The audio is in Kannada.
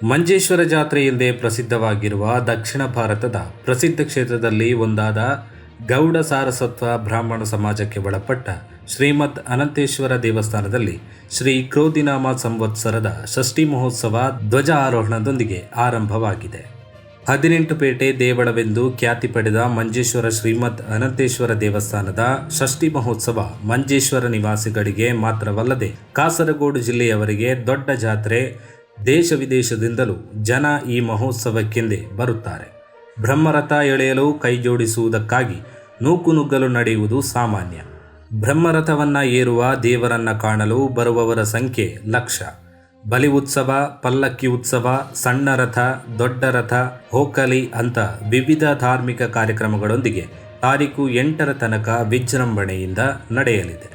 ಮಂಜೇಶ್ವರ ಜಾತ್ರೆ ಎಂದೇ ಪ್ರಸಿದ್ಧವಾಗಿರುವ ದಕ್ಷಿಣ ಭಾರತದ ಪ್ರಸಿದ್ಧ ಕ್ಷೇತ್ರದಲ್ಲಿ ಒಂದಾದ ಗೌಡ ಸಾರಸ್ವತ ಬ್ರಾಹ್ಮಣ ಸಮಾಜಕ್ಕೆ ಒಳಪಟ್ಟ ಶ್ರೀಮದ್ ಅನಂತೇಶ್ವರ ದೇವಸ್ಥಾನದಲ್ಲಿ ಶ್ರೀ ಕ್ರೋಧಿನಾಮ ಸಂವತ್ಸರದ ಷಷ್ಠಿ ಮಹೋತ್ಸವ ಧ್ವಜ ಆರೋಹಣದೊಂದಿಗೆ ಆರಂಭವಾಗಿದೆ. 18 ಪೇಟೆ ದೇವಳವೆಂದು ಖ್ಯಾತಿ ಪಡೆದ ಮಂಜೇಶ್ವರ ಶ್ರೀಮದ್ ಅನಂತೇಶ್ವರ ದೇವಸ್ಥಾನದ ಷಷ್ಠಿ ಮಹೋತ್ಸವ ಮಂಜೇಶ್ವರ ನಿವಾಸಿಗಳಿಗೆ ಮಾತ್ರವಲ್ಲದೆ ಕಾಸರಗೋಡು ಜಿಲ್ಲೆಯವರಿಗೆ ದೊಡ್ಡ ಜಾತ್ರೆ. ದೇಶ ವಿದೇಶದಿಂದಲೂ ಜನ ಈ ಮಹೋತ್ಸವಕ್ಕೆಂದೇ ಬರುತ್ತಾರೆ. ಬ್ರಹ್ಮರಥ ಎಳೆಯಲು ಕೈಜೋಡಿಸುವುದಕ್ಕಾಗಿ ನೂಕುನುಗ್ಗಲು ನಡೆಯುವುದು ಸಾಮಾನ್ಯ. ಬ್ರಹ್ಮರಥವನ್ನು ಏರುವ ದೇವರನ್ನು ಕಾಣಲು ಬರುವವರ ಸಂಖ್ಯೆ ಲಕ್ಷ. ಬಲಿ ಉತ್ಸವ, ಪಲ್ಲಕ್ಕಿ ಉತ್ಸವ, ಸಣ್ಣ ರಥ, ದೊಡ್ಡ ರಥ, ಹೋಕಲಿ ಅಂತ ವಿವಿಧ ಧಾರ್ಮಿಕ ಕಾರ್ಯಕ್ರಮಗಳೊಂದಿಗೆ ತಾರೀಖು 8ರ ತನಕ ವಿಜೃಂಭಣೆಯಿಂದ ನಡೆಯಲಿದೆ.